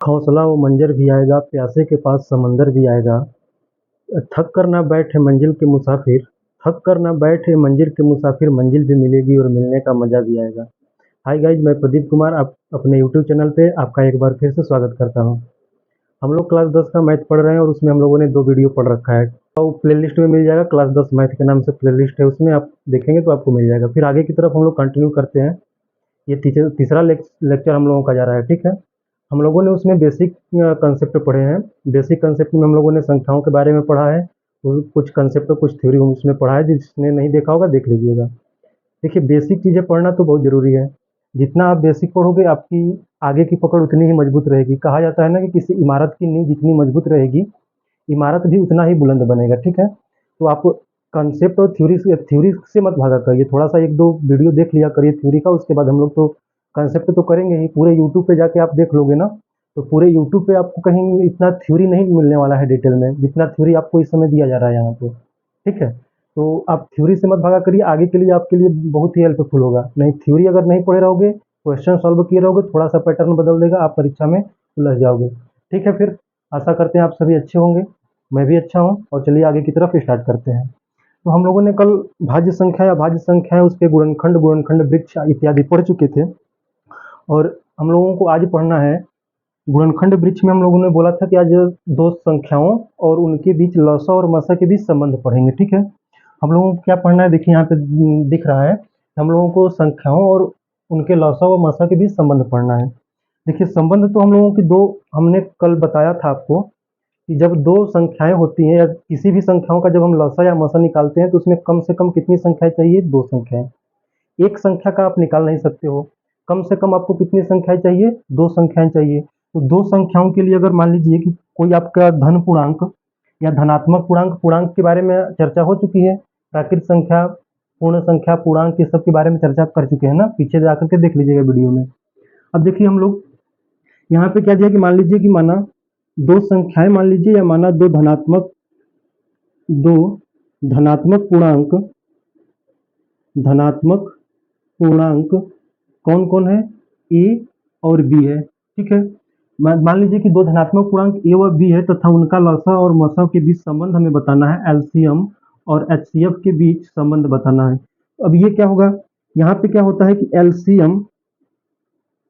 हौसला वो मंजर भी आएगा, प्यासे के पास समंदर भी आएगा। थक कर ना बैठे मंजिल के मुसाफिर, थक कर ना बैठे मंजिल के मुसाफिर, मंजिल भी मिलेगी और मिलने का मज़ा भी आएगा। हाय गाइज, मैं प्रदीप कुमार आप अपने यूट्यूब चैनल पे आपका एक बार फिर से स्वागत करता हूँ। हम लोग क्लास 10 का मैथ पढ़ रहे हैं और उसमें हम लोगों ने 2 वीडियो पढ़ रखा है। तो प्लेलिस्ट में मिल जाएगा, क्लास 10 मैथ के नाम से प्लेलिस्ट है, उसमें आप देखेंगे तो आपको मिल जाएगा। फिर आगे की तरफ हम लोग कंटिन्यू करते हैं। ये तीसरा लेक्चर हम लोगों का जा रहा है, ठीक है। हम लोगों ने उसमें बेसिक कंसेप्ट पढ़े हैं। बेसिक कंसेप्ट में हम लोगों ने संख्याओं के बारे में पढ़ा है, कुछ कंसेप्ट कुछ थ्योरी उसमें पढ़ा है। जिसने नहीं देखा होगा देख लीजिएगा। देखिए, बेसिक चीज़ें पढ़ना तो बहुत ज़रूरी है। जितना आप बेसिक पढ़ोगे आपकी आगे की पकड़ उतनी ही मजबूत रहेगी। कहा जाता है ना कि किसी इमारत की नींव जितनी मजबूत रहेगी, इमारत भी उतना ही बुलंद बनेगा, ठीक है। तो आप कंसेप्ट और थ्योरी से मत भागा करिए। थोड़ा सा एक दो वीडियो देख लिया करिए थ्योरी का, उसके बाद हम लोग तो कंसेप्ट तो करेंगे ही। पूरे यूट्यूब पे जाके आप देख लोगे ना, तो पूरे यूट्यूब पे आपको कहीं इतना थ्योरी नहीं मिलने वाला है डिटेल में, जितना थ्योरी आपको इस समय दिया जा रहा है यहाँ पे, ठीक है। तो आप थ्योरी से मत भागा करिए, आगे के लिए आपके लिए बहुत ही हेल्पफुल होगा। नहीं, थ्योरी अगर नहीं पढ़े रहोगे, क्वेश्चन सॉल्व किए रहोगे, थोड़ा सा पैटर्न बदल देगा, आप परीक्षा में उलझ जाओगे, ठीक है। फिर आशा करते हैं आप सभी अच्छे होंगे, मैं भी अच्छा हूँ। और चलिए आगे की तरफ स्टार्ट करते हैं। तो हम लोगों ने कल भाज्य संख्या या भाज्य संख्या है उसके गुणनखंड, गुणनखंड वृक्ष इत्यादि पढ़ चुके थे। और हम लोगों को आज पढ़ना है गुणनखंड वृक्ष में। हम लोगों ने बोला था कि आज दो संख्याओं और उनके बीच लसा और मसा के बीच संबंध पढ़ेंगे, ठीक है। हम लोगों को क्या पढ़ना है, देखिए यहाँ पे दिख रहा है। हम लोगों को संख्याओं और उनके लसा व मसा के बीच संबंध पढ़ना है। देखिए, संबंध तो हम लोगों की दो, हमने कल बताया था आपको कि जब दो संख्याएं होती हैं या किसी भी संख्याओं का जब हम लसा या मसा निकालते हैं तो उसमें कम से कम कितनी संख्याएं चाहिए, दो संख्याएं। एक संख्या का आप निकाल नहीं सकते हो, कम से कम आपको कितनी संख्याएं चाहिए, दो संख्याएं चाहिए। तो दो संख्याओं के लिए अगर मान लीजिए कि कोई आपका धन पूर्णांक या धनात्मक पूर्णांक, पूर्णांक के बारे में चर्चा हो चुकी है। प्राकृत संख्या, पूर्ण संख्या, पूर्णांक, ये सब के बारे में चर्चा कर चुके हैं ना, पीछे जाकर के देख लीजिएगा वीडियो में। अब देखिए हम लोग यहाँ पे क्या दिया कि मान लीजिए कि माना दो संख्याएं, मान लीजिए, या माना दो धनात्मक पूर्णांक, धनात्मक पूर्णांक कौन कौन है, ए और बी है, ठीक है। मान लीजिए कि दो धनात्मक पूर्णांक ए व बी है तथा उनका लसा और मसा के बीच संबंध हमें बताना है, एलसीएम और एचसीएफ के बीच संबंध बताना है। अब ये क्या होगा, यहाँ पे क्या होता है कि एलसीएम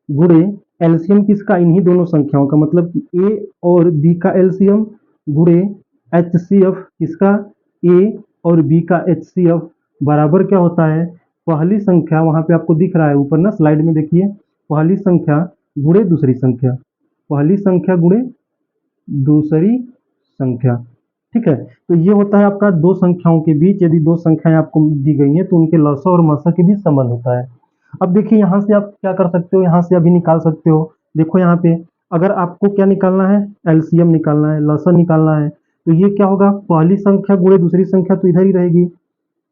गुणे, एलसीएम किसका, इन्हीं दोनों संख्याओं का, मतलब कि ए और बी का एलसीएम गुणे एचसीएफ किसका, ए और बी का एचसीएफ बराबर क्या होता है, पहली संख्या, वहां पे आपको दिख रहा है ऊपर ना स्लाइड में, देखिए, पहली संख्या गुणे दूसरी संख्या, पहली संख्या गुणे दूसरी संख्या, ठीक है। तो ये होता है आपका दो संख्याओं के बीच, यदि दो संख्याएं आपको दी गई हैं तो उनके लसा और मसा के बीच संबंध होता है। अब देखिए यहाँ से आप क्या कर सकते हो, यहाँ से अभी निकाल सकते हो। देखो यहाँ पे अगर आपको क्या निकालना है, एलसीएम निकालना है, लसा निकालना है, तो ये क्या होगा, पहली संख्या गुणे दूसरी संख्या तो इधर ही रहेगी,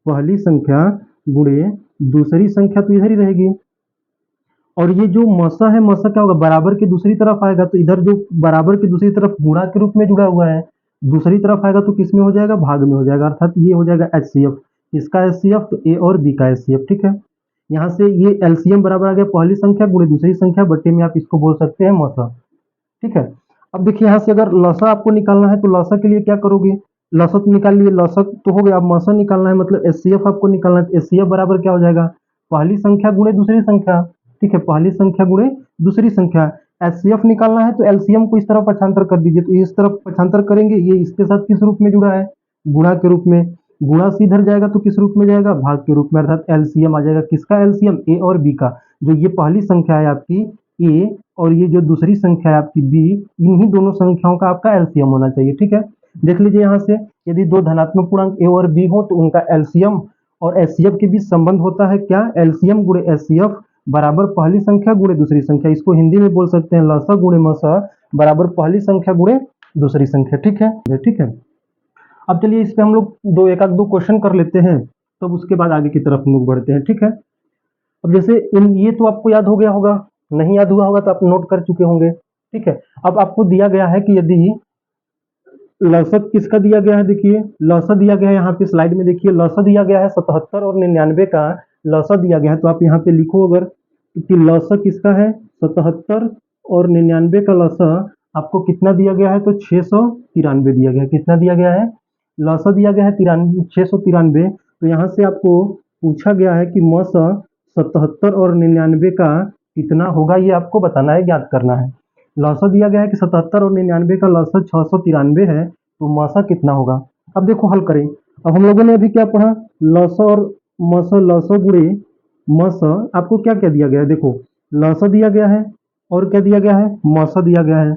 पहली संख्या गुणे दूसरी संख्या तो इधर ही रहेगी। और ये जो मसा है, मसा क्या होगा, बराबर की दूसरी तरफ आएगा, तो इधर जो बराबर की दूसरी तरफ गुणा के रूप में जुड़ा हुआ है, दूसरी तरफ आएगा तो किस में हो जाएगा, भाग में हो जाएगा, अर्थात ये हो जाएगा एचसीएफ। इसका एचसीएफ तो ए और बी का एचसीएफ, ठीक है। यहाँ से ये एलसीएम बराबर आ गया पहली संख्या गुणे दूसरी संख्या, बट्टे में आप इसको बोल सकते हैं मसा, ठीक है। अब देखिए यहाँ से अगर लसा आपको निकालना है तो लसा के लिए क्या करोगे, लसा तो निकाल लिए, लसा तो हो गया, अब मसा निकालना है, मतलब एचसीएफ आपको निकालना है। एचसीएफ बराबर क्या हो जाएगा, पहली संख्या गुणे दूसरी संख्या, ठीक है, पहली संख्या गुणे दूसरी संख्या। एचसीएफ निकालना है तो एलसीएम को इस तरफ पक्षांतर कर दीजिए, तो इस तरफ पक्षांतर करेंगे, ये इसके साथ किस रूप में जुड़ा है, गुणा के रूप में। गुणा से इधर जाएगा तो किस रूप में जाएगा, भाग के रूप में, अर्थात एलसीएम आ जाएगा किसका, एलसीएम ए और बी का। जो ये पहली संख्या है आपकी ए और ये जो दूसरी संख्या है आपकी बी, इन्हीं दोनों संख्याओं का आपका एलसीएम होना चाहिए, ठीक है। देख लीजिए यहाँ से, यदि दो धनात्मक पूर्णांक ए और बी हो तो उनका एलसीएम और एचसीएफ के बीच संबंध होता है क्या, एलसीएम गुणे एचसीएफ बराबर पहली संख्या गुणे दूसरी संख्या। इसको हिंदी में बोल सकते हैं लसा गुणे मसा बराबर पहली संख्या गुणे दूसरी संख्या, ठीक है, ठीक है। अब चलिए इस पे हम लोग एक आध दो क्वेश्चन कर लेते हैं, तब उसके बाद आगे की तरफ हम लोग बढ़ते हैं, ठीक है। अब जैसे इन ये तो आपको याद हो गया होगा, नहीं याद हुआ होगा तो आप नोट कर चुके होंगे, ठीक है। अब आपको दिया गया है कि यदि लसत किसका दिया गया है, देखिए लसा दिया गया है, यहाँ पे स्लाइड में देखिए लसा दिया गया है 77 और 99 का लसा दिया गया है, तो आप यहाँ पे लिखो अगर कि लसा किसका है 77 और 99 का लसा आपको कितना दिया गया है, तो 693 दिया गया है। कितना दिया गया है, लसा दिया गया है 693। तो यहाँ से आपको पूछा गया है कि मस 77 और 99 का कितना होगा, ये आपको बताना है, ज्ञात करना है। लसा दिया गया है कि 77 और 99 का लसा 693 है, तो मसा कितना होगा। अब देखो हल करें। अब हम लोगों ने अभी क्या पढ़ा, लसा और मसा, लसा गुणे मसा। आपको क्या क्या दिया गया है, देखो लसा दिया गया है और क्या दिया गया है, मसा दिया गया है।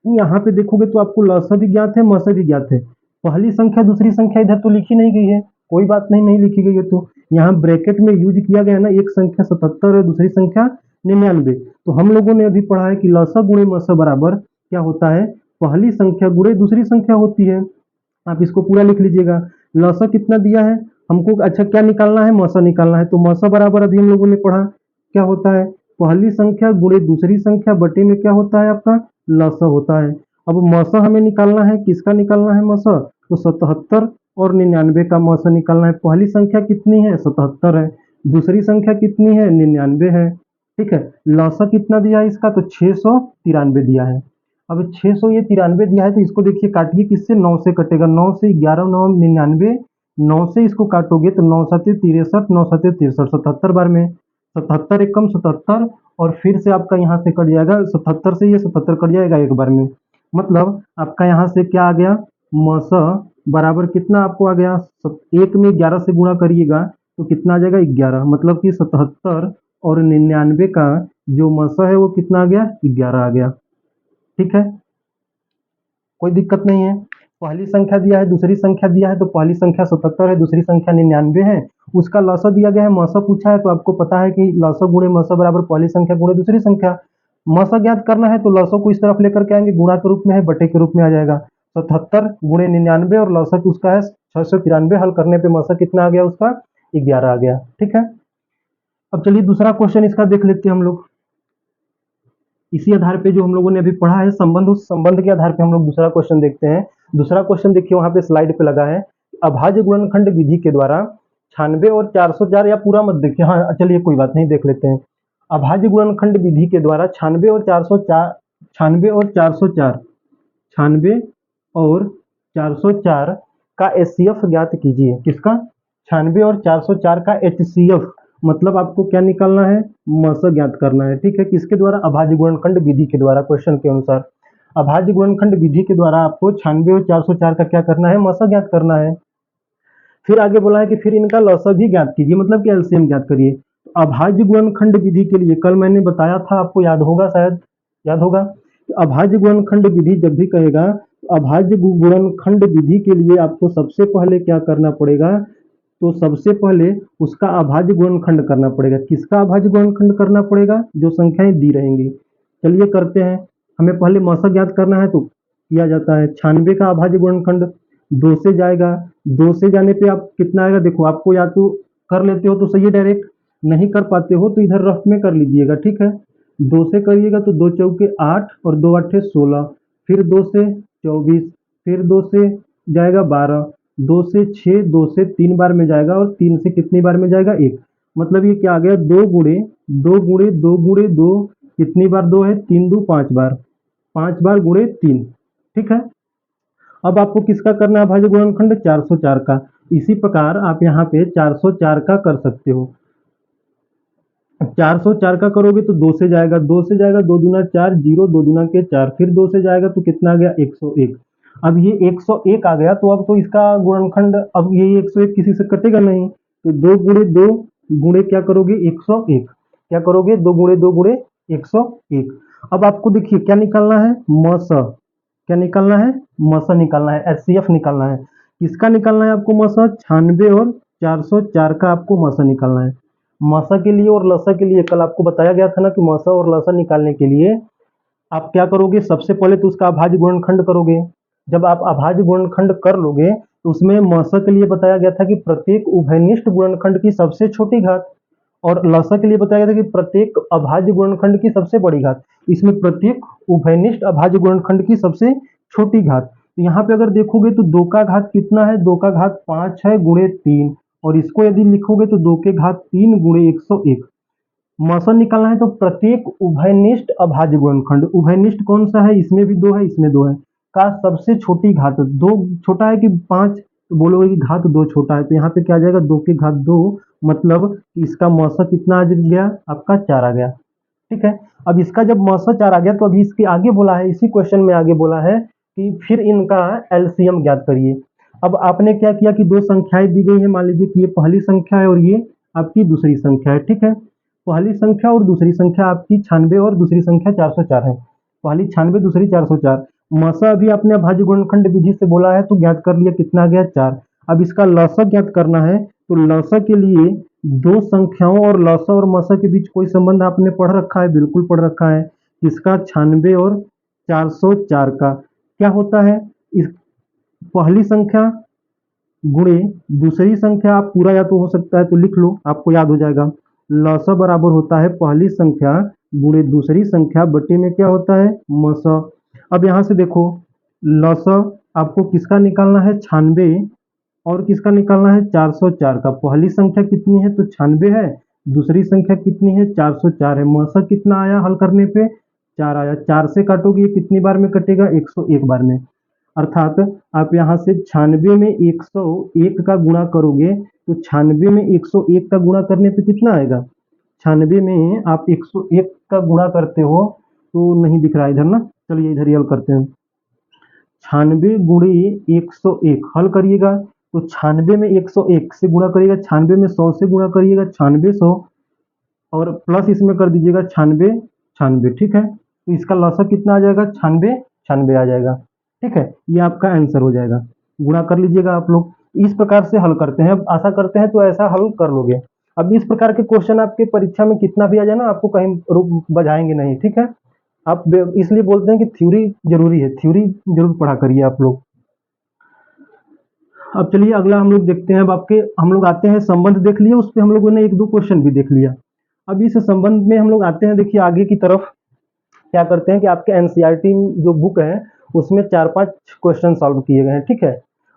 यहाँ पे देखोगे तो आपको लसा भी ज्ञात है, मसा भी ज्ञात है। पहली संख्या दूसरी संख्या इधर तो लिखी नहीं गई है, कोई बात नहीं, नहीं लिखी गई है तो यहाँ ब्रैकेट में यूज किया गया है ना, एक संख्या 77 है, दूसरी संख्या 99। तो हम लोगों ने अभी पढ़ा है कि लसा गुणे मसा बराबर क्या होता है, पहली संख्या गुणे दूसरी संख्या होती है। आप इसको पूरा लिख लीजिएगा। लसा कितना दिया है हमको, अच्छा क्या निकालना है, मसा निकालना है। तो मसा बराबर अभी हम लोगों ने पढ़ा क्या होता है, पहली संख्या गुणे दूसरी संख्या बटे में क्या होता है आपका, लसा होता है। अब मसा हमें निकालना है, किसका निकालना है मसा, तो 77 और 99 का मसा निकालना है। पहली संख्या कितनी है, 77 है, दूसरी संख्या कितनी है, 99 है। ठीक है, लसा कितना दिया है इसका, तो 693 दिया है। अब 600 ये 93 दिया है, तो इसको देखिए काटिए किससे, 9 से कटेगा, 9 से 11 9 99, 9 से इसको काटोगे तो 9 7 63, 9 7 63, 77 बार में 77 एकम 77, और फिर से आपका यहाँ से कट जाएगा 77 से, ये 77 कट जाएगा एक बार में। मतलब आपका यहाँ से क्या आ गया, मस बराबर कितना आपको आ गया, एक में 11 से गुणा करिएगा तो कितना आ जाएगा, 11। मतलब कि 77 और 99 का जो मसा है वो कितना आ गया, 11 आ गया। ठीक है, कोई दिक्कत नहीं है। पहली संख्या दिया है, दूसरी संख्या दिया है, तो पहली संख्या 77 है, दूसरी संख्या 99 है। उसका लसा दिया गया है, मसा पूछा है, तो आपको पता है कि लसा गुणे मसा बराबर पहली संख्या गुणे दूसरी संख्या। मसा ज्ञात करना है तो लसा को इस तरफ लेकर के आएंगे, गुणा के रूप में है, बटे के रूप में आ जाएगा। 77 गुणे 99 और लसा उसका है 693। हल करने पे मसा कितना आ गया उसका, 11 आ गया। ठीक है, अब चलिए दूसरा क्वेश्चन इसका देख लेते हैं हम लोग। इसी आधार पे जो हम लोगों ने अभी पढ़ा है संबंध, उस संबंध के आधार पे हम लोग दूसरा क्वेश्चन देखते हैं। दूसरा क्वेश्चन देखिए वहां पे स्लाइड पे लगा है, अभाज्य गुणनखंड विधि के द्वारा 96 और 404, या पूरा मत देखिए, हाँ चलिए कोई बात नहीं, देख लेते हैं। अभाज्य गुणनखंड विधि के द्वारा 96 और 404, 96 और 404, 96 और 404 का एचसीएफ ज्ञात कीजिए। किसका, 96 और 404 का एचसीएफ, मतलब आपको क्या निकालना है, मसा ज्ञात करना है। ठीक है, किसके द्वारा, अभाज्य गुणनखंड विधि के द्वारा। क्वेश्चन के अनुसार अभाज्य गुणनखंड विधि के द्वारा आपको 96 और 404 का क्या करना है, मसा ज्ञात करना है। फिर आगे बोला है कि फिर इनका लसा भी ज्ञात कीजिए, मतलब कि एलसीएम ज्ञात करिए। अभाज्य गुणनखंड विधि के लिए कल मैंने बताया था, आपको याद होगा, शायद याद होगा। अभाज्य गुणनखंड विधि जब भी कहेगा, अभाज्य गुणनखंड विधि के लिए आपको सबसे पहले क्या करना पड़ेगा, तो सबसे पहले उसका अभाज्य गुणनखंड करना पड़ेगा। किसका अभाज्य गुणनखंड करना पड़ेगा, जो संख्याएं दी रहेंगी। चलिए करते हैं। हमें पहले मसा ज्ञात करना है, तो किया जाता है 96 का अभाज्य गुणनखंड 2 से जाएगा, 2 से जाने पे आप कितना आएगा, देखो आपको या तो कर लेते हो तो सही है डायरेक्ट, नहीं कर पाते हो तो इधर रफ में कर लीजिएगा। ठीक है, 2 से करिएगा तो 2 चौके 8 और 2 आठे 16, फिर 2 से 24, फिर 2 से जाएगा 12, 2 से 6, 2 से 3 बार में जाएगा, और 3 से कितनी बार में जाएगा, 1। मतलब ये क्या आ गया, 2 गुणे 2 गुणे 2 गुणे 2, कितनी बार 2 है, 3 2 5 बार, 5 बार गुणे 3। ठीक है, अब आपको किसका करना है, अभाज्य गुणनखंड 404 का। इसी प्रकार आप यहाँ पे 404 का कर सकते हो। 404 का करोगे तो 2 से जाएगा, 2 से जाएगा, 2 दूना 4, 0 2 दूना के 4, फिर 2 से जाएगा तो कितना आ गया, 101। अब ये 101 आ गया, तो अब तो इसका गुणनखंड, अब ये 101 किसी से कटेगा नहीं, तो 2 गुणे 2 गुणे क्या करोगे, 101। क्या करोगे, 2 गुणे 2 गुणे 101। अब आपको देखिए क्या निकालना है, मसा। क्या निकालना है, मसा निकालना है, एचसीएफ निकालना है। किसका निकालना है आपको, मसा 96 और 404 का आपको मसा निकालना है। मसा के लिए और लसा के लिए कल आपको बताया गया था ना कि मसा और लसा निकालने के लिए आप क्या करोगे, सबसे पहले तो उसका अभाज्य गुणनखंड करोगे। जब आप अभाज्य गुणनखंड कर लोगे तो उसमें मसा के लिए बताया गया था कि प्रत्येक उभयनिष्ठ गुणनखंड की सबसे छोटी घात, और लसा के लिए बताया गया था कि प्रत्येक अभाज्य गुणनखंड की सबसे बड़ी घात। इसमें प्रत्येक उभयनिष्ठ अभाज्य गुणनखंड की सबसे छोटी घात। तो यहाँ पे अगर देखोगे तो 2 का घात कितना है, 2 का घात 5 है गुणे 3, और इसको यदि लिखोगे तो 2 के घात 3 गुणे 101। मौसम निकालना है तो प्रत्येक उभयनिष्ठ अभाज्य गुणनखंड, उभयनिष्ठ कौन सा है, इसमें भी दो है इसमें दो है, का सबसे छोटी घात, दो छोटा है कि पांच, तो बोलोगे कि घात दो छोटा है, तो यहाँ पे क्या आ जाएगा, दो की घात दो, मतलब इसका मौसम कितना आ गया आपका, चार आ गया। ठीक है, अब इसका जब मौसम चार आ गया तो अभी इसके आगे बोला है, इसी क्वेश्चन में आगे बोला है कि फिर इनका एलसीएम ज्ञात करिए। अब आपने क्या किया कि दो संख्याएं दी गई है, मान लीजिए कि ये पहली संख्या है और ये आपकी दूसरी संख्या है। ठीक है, पहली संख्या और दूसरी संख्या आपकी 96 और दूसरी संख्या 404 है, पहली 96 दूसरी 404। मसा अभी आपने अभाज्य गुणनखंड विधि से बोला है तो ज्ञात कर लिया, कितना आ गया, चार। अब इसका लसा ज्ञात करना है, तो लसा के लिए दो संख्याओं और लसा और मसा के बीच कोई संबंध आपने पढ़ रखा है, बिल्कुल पढ़ रखा है। इसका 96 और 404 का क्या होता है, इस पहली संख्या गुणे दूसरी संख्या, आप पूरा या तो हो सकता है तो लिख लो, आपको याद हो जाएगा। लसा बराबर होता है पहली संख्या गुणे दूसरी संख्या बटे में क्या होता है, मसा। अब यहाँ से देखो, लसा आपको किसका निकालना है, 96, और किसका निकालना है, 404 का। पहली संख्या कितनी है तो 96 है, दूसरी संख्या कितनी है, 404 है। मसा कितना आया हल करने पे, चार आया। चार से काटोगे ये कितनी बार में कटेगा, 101 बार में। अर्थात आप यहाँ से 96 में 101 का गुणा करोगे तो 96 में 101 का गुणा करने पे कितना आएगा, 96 में आप 101 का गुणा करते हो तो नहीं दिख रहा इधर ना, चलिए इधर ही हल करते हैं। 96 गुणे 101 हल करिएगा तो 96 में 101 से गुणा करिएगा, 96 में 100 से गुणा करिएगा, 96 100, और प्लस इसमें कर दीजिएगा 96 96। ठीक है, तो इसका लसा कितना आ जाएगा, 96 96 आ जाएगा। ठीक है, ये आपका आंसर हो जाएगा, गुणा कर लीजिएगा आप लोग। इस प्रकार से हल करते हैं, अब आशा करते हैं तो ऐसा हल कर लोगे। अब इस प्रकार के क्वेश्चन आपके परीक्षा में कितना भी आ जाए ना, आपको कहीं रुक बजाएंगे नहीं। ठीक है, आप इसलिए बोलते हैं कि थ्योरी जरूरी है, थ्योरी जरूर पढ़ा करिए आप लोग। अब चलिए अगला हम लोग देखते हैं। अब आपके हम लोग आते हैं, संबंध देख लिए, उस पर हम लोगों ने एक दो क्वेश्चन भी देख लिया। अब इस संबंध में हम लोग आते हैं, देखिए आगे की तरफ क्या करते हैं कि आपके एनसीईआरटी जो बुक है उसमें 4-5 क्वेश्चन सॉल्व किए गए हैं। ठीक है,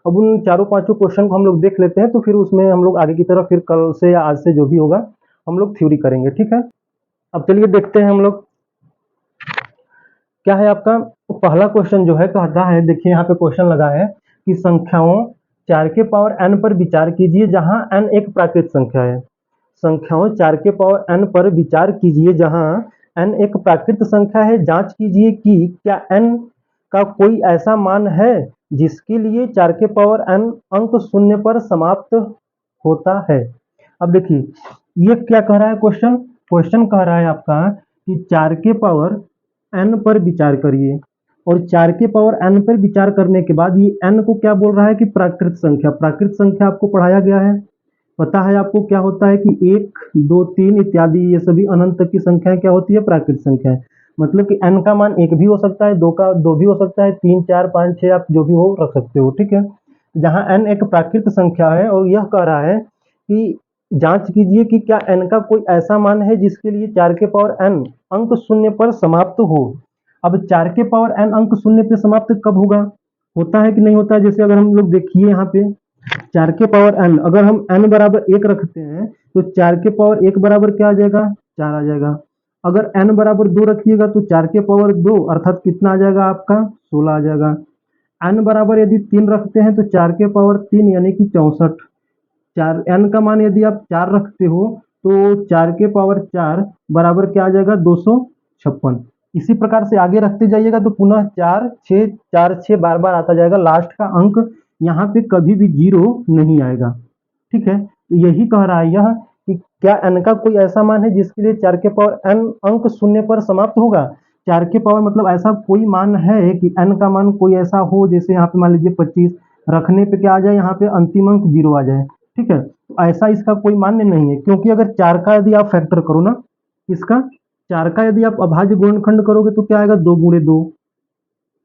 अब उन चारों पांचों क्वेश्चन को हम लोग देख लेते हैं, तो फिर उसमें हम लोग आगे की तरफ फिर कल से या आज से जो भी होगा हम लोग थ्योरी करेंगे। ठीक है, अब चलिए देखते हैं हम लोग क्या है आपका पहला क्वेश्चन जो है, कहता है, देखिए यहाँ पे क्वेश्चन लगा है कि संख्याओं 4 के पावर n पर विचार कीजिए जहां n एक प्राकृत संख्या है। संख्याओं 4 के पावर n पर विचार कीजिए जहां n एक प्राकृत संख्या है, जांच कीजिए कि क्या n का कोई ऐसा मान है जिसके लिए 4 के पावर n अंक शून्य पर समाप्त होता है। अब देखिए ये क्या कह रहा है क्वेश्चन, क्वेश्चन कह रहा है आपका कि 4 के पावर n पर विचार करिए, और 4 के पावर n पर विचार करने के बाद ये n को क्या बोल रहा है कि प्राकृत संख्या। प्राकृत संख्या आपको पढ़ाया गया है, पता है आपको क्या होता है कि 1 2 3 इत्यादि ये सभी अनंत तक की संख्याएं क्या होती है, प्राकृत संख्या है। मतलब कि n का मान 1 भी हो सकता है, 2 का 2 भी हो सकता है, 3 4 5 6 आप जो भी हो रख सकते हो। ठीक है, जहां n एक प्राकृत संख्या है और यह कह रहा है कि जांच कीजिए कि क्या n का कोई ऐसा मान है जिसके लिए 4 के पावर n अंक शून्य पर समाप्त हो। अब 4 के पावर n अंक शून्य पर समाप्त कब होगा, होता है कि नहीं होता है। जैसे अगर हम लोग देखिए यहाँ पे 4 के पावर n, अगर हम n बराबर 1 रखते हैं तो 4 के पावर 1 बराबर क्या आ जाएगा, 4 आ जाएगा। अगर n बराबर 2 रखिएगा तो 4 के पावर 2 अर्थात कितना आ जाएगा आपका, 16 आ जाएगा। n बराबर यदि 3 रखते हैं तो 4 के पावर 3 यानी कि 64। चार n का मान यदि आप 4 रखते हो तो 4 के पावर 4 बराबर क्या आ जाएगा, 256। इसी प्रकार से आगे रखते जाइएगा तो पुनः 4 6 4 6 बार बार आता जाएगा, लास्ट का अंक यहाँ पे कभी भी 0 नहीं आएगा। ठीक है, तो यही कह रहा है यह कि क्या n का कोई ऐसा मान है जिसके लिए 4 के पावर n अंक शून्य पर समाप्त होगा। 4 के पावर मतलब ऐसा कोई मान है कि n का मान कोई ऐसा हो, जैसे यहाँ पे मान लीजिए 25 रखने पे क्या आ जाए, यहाँ पे अंतिम अंक 0 आ जाए। ठीक है, तो ऐसा इसका कोई मान्य नहीं है, क्योंकि अगर 4 का यदि आप फैक्टर करो ना, इसका 4 का यदि आप अभाज्य गुणनखंड करोगे तो क्या आएगा, 2 गुणे 2।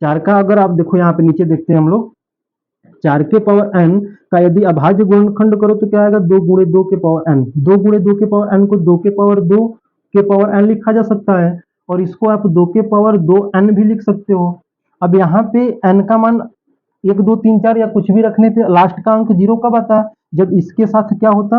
4 का अगर आप देखो यहाँ पे नीचे देखते हैं हम लोग, 4 के पावर n का यदि अभाज्य गुणनखंड करो तो क्या आएगा, 2 गुणे 2 के पावर n। 2 गुणे 2 के पावर n को 2 के पावर 2 के पावर n लिखा जा सकता है, और इसको आप 2 के पावर 2 n भी लिख सकते हो। अब यहाँ पे n का मान 1 2 3 4 या कुछ भी रखने पे लास्ट का अंक 0 कब आता, जब इसके साथ क्या होता,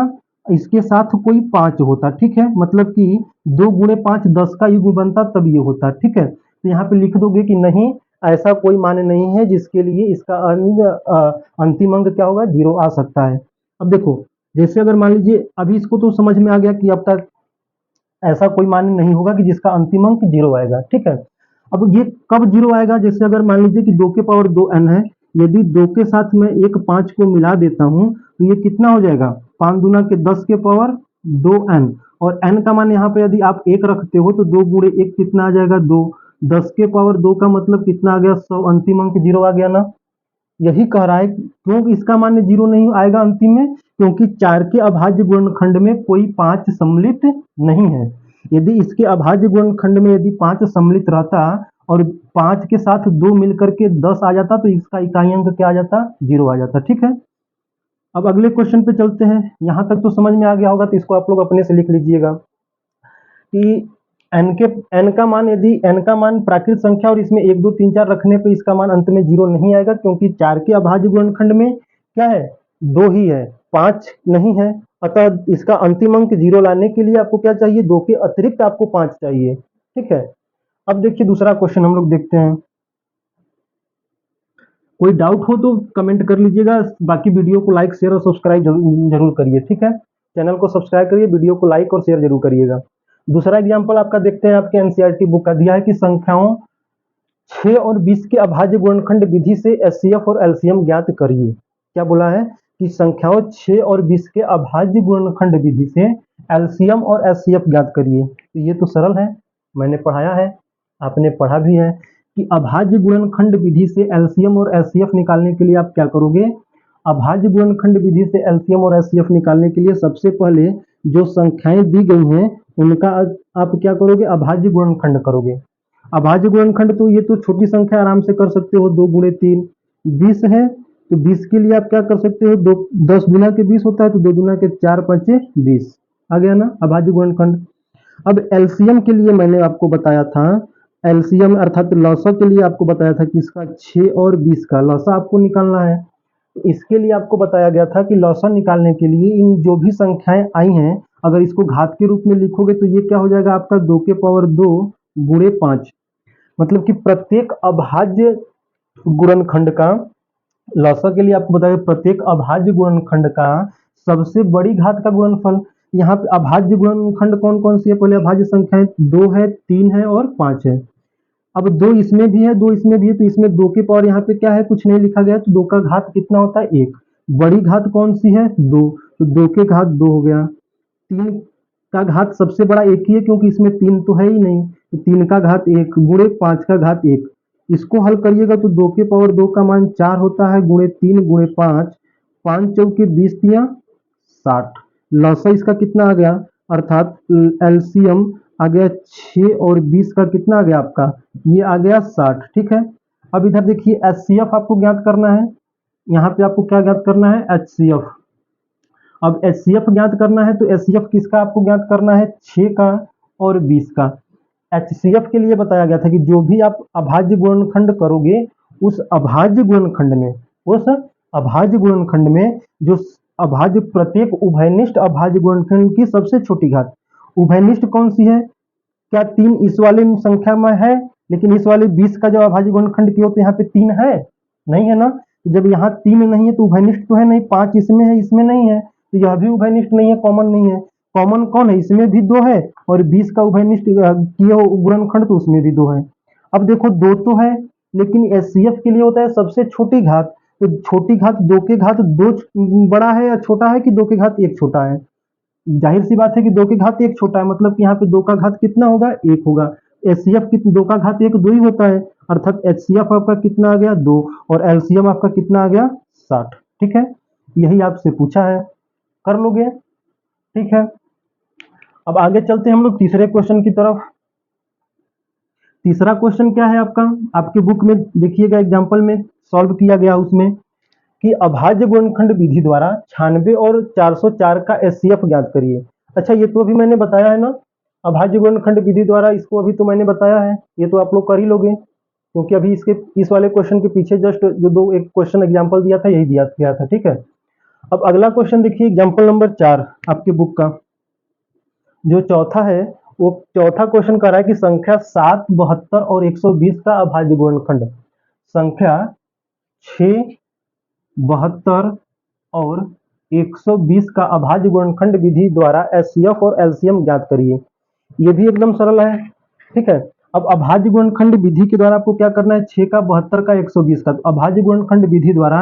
इसके साथ कोई 5 होता, ठीक है, मतलब कि 2 गुणे 5 10 का युग्म बनता, तब ये होता, ठीक है। तो यहाँ पे लिख दोगे कि नहीं, ऐसा कोई मान नहीं है जिसके लिए इसका अंतिम अंक क्या होगा, 0 आ सकता है। अब देखो, जैसे अगर मान लीजिए अभी इसको तो समझ में आ गया कि अब तक ऐसा कोई मान नहीं होगा कि जिसका अंतिम अंक 0 आएगा, ठीक है। अब ये कब 0 आएगा, जैसे अगर मान लीजिए कि 2 के पावर 2 n है, यदि 2 के साथ मैं एक 5 को मिला देता हूं तो ये कितना हो जाएगा, 5 दूना के 10 के पावर 2n, और n का मान यहाँ पे यदि आप 1 रखते हो तो 2 गुणे 1 कितना आ जाएगा, 2, 10 के पावर 2 का मतलब कितना आ गया, 100, अंतिम अंक 0 आ गया ना। यही कह रहा है क्यों इसका मान 0 नहीं आएगा अंतिम में, क्योंकि 4 के अभाज्य गुणनखंड में कोई 5 सम्मिलित नहीं है। यदि इसके अभाज्य गुणनखंड में यदि 5 सम्मिलित रहता और 5 के साथ 2 मिलकर के 10 आ जाता तो इसका इकाई अंक क्या आ जाता, 0 आ जाता, ठीक है। अब अगले क्वेश्चन पे चलते हैं। यहां तक तो समझ में आ गया होगा, तो इसको आप लोग अपने से लिख लीजिएगा कि n का मान, यदि n का मान प्राकृत संख्या और इसमें 1 2 3 4 रखने पे इसका मान अंत में 0 नहीं आएगा, क्योंकि 4 के अभाज्य गुणनखंड में क्या है, 2 ही है, 5 नहीं है। अतः इसका अंतिम अंक 0 लाने के लिए आपको क्या चाहिए, 2 के अतिरिक्त आपको 5 चाहिए, ठीक है। अब देखिए दूसरा क्वेश्चन हम लोग देखते हैं। कोई डाउट हो तो कमेंट कर लीजिएगा, बाकी वीडियो को लाइक शेयर और सब्सक्राइब जरूर करिए, ठीक है। चैनल को सब्सक्राइब करिए, वीडियो को लाइक और शेयर जरूर करिएगा। दूसरा एग्जाम्पल आपका देखते हैं, आपके एनसीईआरटी बुक का दिया है कि संख्याओं 6 और 20 के अभाज्य गुणनखंड विधि से एचसीएफ और एलसीएम ज्ञात करिए। क्या बोला है कि संख्याओं 6 और 20 के अभाज्य गुणनखंड विधि से एलसीएम और एचसीएफ ज्ञात करिए। तो ये तो सरल है, मैंने पढ़ाया है, आपने पढ़ा भी है कि अभाज्य गुणनखंड विधि से एलसीएम और एचसीएफ निकालने के लिए आप क्या करोगे, अभाज्य गुणनखंड विधि से एलसीएम और एचसीएफ निकालने के लिए सबसे पहले जो संख्याएं दी गई हैं उनका आप क्या करोगे, अभाज्य गुणनखंड करोगे। अभाज्य गुणनखंड तो ये तो छोटी संख्या आराम से कर सकते हो, 2 गुणे 3 20 है, तो 20 के लिए आप क्या कर सकते हो, 10 गुना के 20 होता है, तो 2 गुना के 4 5 20 आ गया ना अभाज्य गुणनखंड। अब एलसीएम के लिए मैंने आपको बताया था, एलसीएम अर्थात लौसा के लिए आपको बताया था कि इसका 6 और 20 का लौसा आपको निकालना है। तो इसके लिए आपको बताया गया था कि लौसा निकालने के लिए इन जो भी संख्याएं आई हैं, अगर इसको घात के रूप में लिखोगे तो ये क्या हो जाएगा आपका, 2 के पावर 2 गुणे 5, मतलब कि प्रत्येक अभाज्य गुणनखंड का, लौसा के लिए आपको बताया प्रत्येक अभाज्य गुणनखंड का सबसे बड़ी घात का गुणनफल। यहाँ पे अभाज्य गुणनखंड कौन कौन सी है, पहले अभाज्य संख्याएं 2 है, 3 है और 5 है। अब 2 इसमें भी है, 2 इसमें भी है, तो इसमें 2 के पावर यहाँ पे क्या है, कुछ नहीं लिखा गया, तो 2 का घात कितना होता है, 1। बड़ी घात कौन सी है, 2, तो 2 के घात 2 हो गया। 3 का घात सबसे बड़ा 1 ही है, क्योंकि इसमें 3 तो है ही नहीं, तो 3 का घात 1 गुणे 5 का घात 1। इसको हल करिएगा तो 2 के पावर 2 का मान 4 होता है, गुणे 3 गुणे 5, 5 चौके 20 दिया 60। लौसा इसका कितना आ गया, अर्थात एलसीएम आ गया 6 और 20 का कितना आ गया आपका, ये आ गया 60, ठीक है। अब इधर देखिए एचसीएफ आपको ज्ञात करना है, यहाँ पे आपको क्या ज्ञात करना है, एचसीएफ। अब एचसीएफ ज्ञात करना है तो एचसीएफ किसका आपको ज्ञात करना है, 6 का और 20 का। एचसीएफ के लिए बताया गया था कि जो भी आप अभाज्य गुणनखंड करोगे, उस अभाज्य गुणनखंड में, उस अभाज्य गुणनखंड में जो अभाज्य प्रत्येक उभयनिष्ठ अभाज्य गुणनखंड की सबसे छोटी घात, उभयनिष्ठ कौन सी है, क्या 3 इस वाले संख्या में है, लेकिन इस वाले 20 का जब अभाज्य गुणनखंड किया तो यहाँ पे 3 है, नहीं है ना। तो जब यहाँ 3 नहीं है तो उभयनिष्ठ तो है नहीं, 5 इसमें है, इसमें नहीं है, तो यह भी उभयनिष्ठ नहीं है, कॉमन नहीं है। कॉमन कौन है, इसमें भी 2 है, और 20 का उभयनिष्ठ किए हो गुणनखंड तो उसमें भी 2 है। अब देखो 2 तो है, लेकिन एचसीएफ के लिए होता है सबसे छोटी घात, तो छोटी घात 2 के घात 2 बड़ा है या छोटा है, कि 2 के घात 1 छोटा है। जाहिर सी बात है कि 2 के घात 1 छोटा है, मतलब कि यहाँ पे 2 का घात कितना होगा, 1 होगा। एचसीएफ की 2 का घात 1 2 ही होता है, अर्थात एचसीएफ आपका कितना आ गया, 2, और एलसीएम आपका कितना आ गया, 60, ठीक है। यही आपसे पूछा है, कर लोगे, ठीक है। अब आगे चलते हैं हम लोग तीसरे क्वेश्चन की तरफ। तीसरा क्वेश्चन क्या है आपका, आपके बुक में देखिएगा एग्जाम्पल में सॉल्व किया गया उसमें कि अभाज्य गुणनखंड विधि द्वारा 96 और 404 का एचसीएफ ज्ञात करिए। अच्छा ये तो अभी मैंने बताया है ना, अभाज्य गुणनखंड विधि द्वारा, इसको अभी तो मैंने बताया है, ये तो आप लोग कर ही लोगे, क्योंकि अभी इसके इस वाले क्वेश्चन के पीछे जस्ट जो एक क्वेश्चन एग्जाम्पल दिया था यही दिया गया था, ठीक है। अब अगला क्वेश्चन देखिए, एग्जाम्पल नंबर 4 आपके बुक का जो चौथा है, वो चौथा क्वेश्चन कह रहा है कि संख्या 7, 72 और 120 का अभाज्य गुणनखंड। संख्या 6, 72 और 120 का अभाज्य गुणनखंड विधि द्वारा एचसीएफ और एलसीएम ज्ञात करिए। ये भी एकदम सरल है, ठीक है। अब अभाज्य गुणनखंड विधि के द्वारा आपको क्या करना है, 6 का, 72 का, 120 का। तो अभाज्य गुणनखंड विधि द्वारा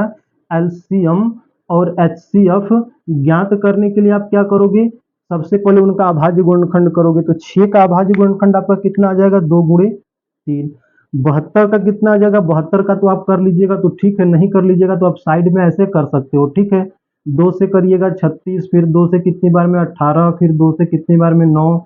एलसीएम और एचसीएफ ज्ञात करने के लिए आप क्या करोगे, सबसे पहले उनका अभाज्य गुणनखंड करोगे। तो 6 का अभाज्य गुणनखंड आपका कितना आ जाएगा, 2 गुणे 3। 72 का कितना आ जाएगा, 72 का तो आप कर लीजिएगा तो ठीक है, नहीं कर लीजिएगा तो आप साइड में ऐसे कर सकते हो, ठीक है। 2 से करिएगा 36, फिर 2 से कितनी बार में 18, फिर 2 से कितनी बार में 9,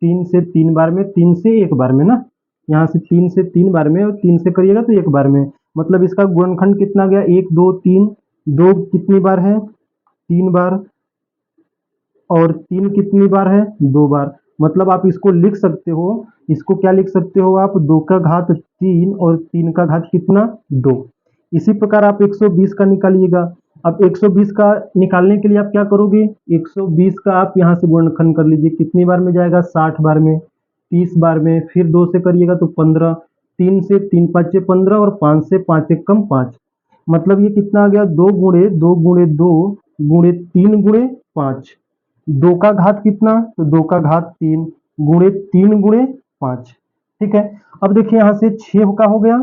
3 से 3 बार में, 3 से 1 बार में ना, यहाँ से 3 से 3 बार में, और 3 से करिएगा तो 1 बार में। मतलब इसका गुणनखंड कितना गया, 1 2 3, 2 कितनी बार है, 3 बार, और 3 कितनी बार है, 2 बार। मतलब आप इसको लिख सकते हो, इसको क्या लिख सकते हो आप, 2 का घात 3 और 3 का घात कितना, 2। इसी प्रकार आप 120 का निकालिएगा। अब 120 का निकालने के लिए आप क्या करोगे, 120 का आप यहाँ से गुणनखंड कर लीजिए, कितनी बार में जाएगा, 60 बार में, 30 बार में, फिर 2 से करिएगा तो 15, 3 से 3 5 15 और 5 से 5 1 कम 5। मतलब ये कितना आ गया, 2 गुणे 2 गुणे 2 गुणे 3 गुणे 5। 2 का घात कितना, तो 2 का घात 3 गुणे 3 गुणे 5, ठीक है। अब देखिए यहाँ से 6 का हो गया,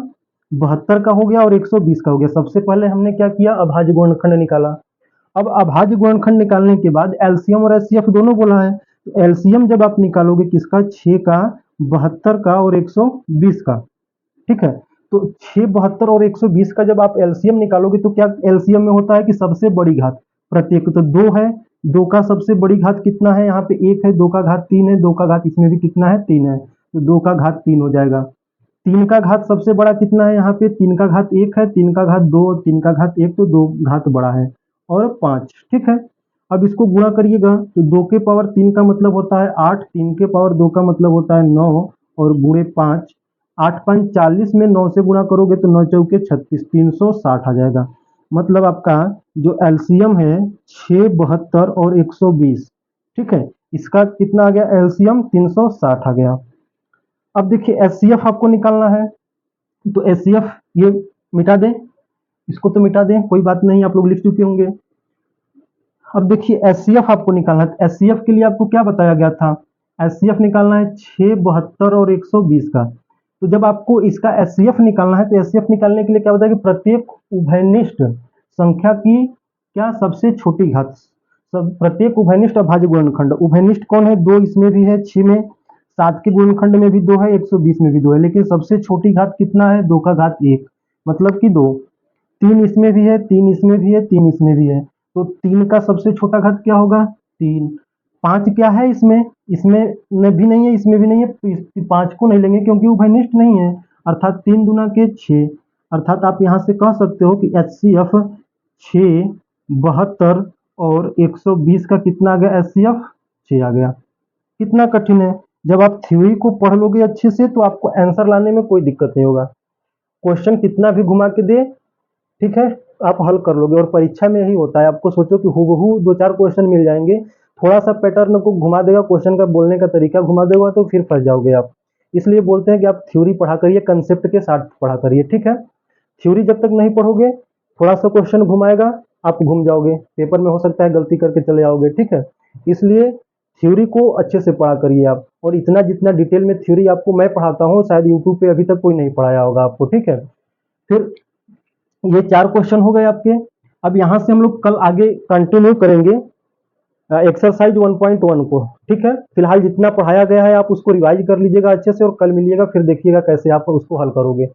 72 का हो गया और 120 का हो गया। सबसे पहले हमने क्या किया, अभाज्य गुणनखंड निकाला। अब अभाज्य गुणनखंड निकालने के बाद एलसीएम और एचसीएफ दोनों बोला है। तो एलसीएम जब आप निकालोगे किसका, 6 का, 72 का और 120 का, ठीक है। तो 6, 72 और 120 का जब आप एलसीएम निकालोगे तो क्या एलसीएम में होता है कि सबसे बड़ी घात प्रत्येक, तो 2 है, 2 का सबसे बड़ी घात कितना है, यहाँ पे 1 है, 2 का घात 3 है, 2 का घात इसमें भी कितना है, 3 है, तो 2 का घात 3 हो जाएगा। 3 का घात सबसे बड़ा कितना है, यहाँ पे 3 का घात 1 है, 3 का घात 2 और 3 का घात 1, तो 2 घात बड़ा है और 5, ठीक है। अब इसको गुणा करिएगा तो 2 के पावर 3 का मतलब होता है 8, 3 के पावर 2 का मतलब होता है 9 और गुणे 5, 8 5 40 में 9 से गुणा करोगे तो 9 चौके 36, 360 आ जाएगा। मतलब आपका जो एलसीएम है 6, 72 और 120, ठीक है, इसका कितना आ गया, एलसीएम 360 आ गया। अब देखिए एचसीएफ आपको निकालना है, तो एचसीएफ ये मिटा दें, इसको तो मिटा दें, कोई बात नहीं, आप लोग लिख चुके होंगे। अब देखिए एचसीएफ आपको निकालना है, तो एचसीएफ के लिए आपको क्या बताया गया था, एचसीएफ निकालना है 6, 72 और 120 का। तो जब आपको इसका एचसीएफ निकालना है तो एचसीएफ निकालने के लिए क्या बताया कि प्रत्येक उभयनिष्ठ संख्या की क्या सबसे छोटी घात, सब प्रत्येक उभयनिष्ठ अभाज्य गुणनखंड, उभयनिष्ठ कौन है, 2 इसमें भी है, 6 में, 7 के गुणनखंड में भी 2 है, 120 में भी 2 है, लेकिन सबसे छोटी घात कितना है, 2 का घात 1, मतलब कि 2। 3 इसमें भी है, 3 इसमें भी है, 3 इसमें भी है, तो 3 का सबसे छोटा घात क्या होगा, 3। 5 क्या है इसमें, इसमें भी नहीं है, इसमें भी नहीं है, तो 5 को नहीं लेंगे क्योंकि उभयनिष्ठ नहीं है, अर्थात 3 दूना के 6, अर्थात आप यहाँ से कह सकते हो कि एचसीएफ 6, 72 और 120 का कितना आ गया, एचसीएफ 6 आ गया। कितना कठिन है, जब आप थ्योरी को पढ़ लोगे अच्छे से तो आपको आंसर लाने में कोई दिक्कत नहीं होगा। क्वेश्चन कितना भी घुमा के दे, ठीक है, आप हल कर लोगे। और परीक्षा में यही होता है, आपको सोचो कि हूबहू 2-4 क्वेश्चन मिल जाएंगे, थोड़ा सा पैटर्न को घुमा देगा, क्वेश्चन का बोलने का तरीका घुमा देगा तो फिर फंस जाओगे आप। इसलिए बोलते हैं कि आप थ्योरी पढ़ा करिए, कंसेप्ट के साथ पढ़ा करिए, ठीक है। थ्योरी जब तक नहीं पढ़ोगे, थोड़ा सा क्वेश्चन घुमाएगा, आप घूम जाओगे, पेपर में हो सकता है गलती करके चले आओगे, ठीक है। इसलिए थ्योरी को अच्छे से पढ़ा करिए आप, और इतना जितना डिटेल में थ्योरी आपको मैं पढ़ाता हूँ शायद यूट्यूब पे अभी तक कोई नहीं पढ़ाया होगा आपको, ठीक है। फिर ये 4 क्वेश्चन हो गए आपके। अब यहाँ से हम लोग कल आगे कंटिन्यू करेंगे एक्सरसाइज 1.1 को, ठीक है। फिलहाल जितना पढ़ाया गया है आप उसको रिवाइज कर लीजिएगा अच्छे से, और कल मिलिएगा फिर देखिएगा कैसे आप उसको हल करोगे।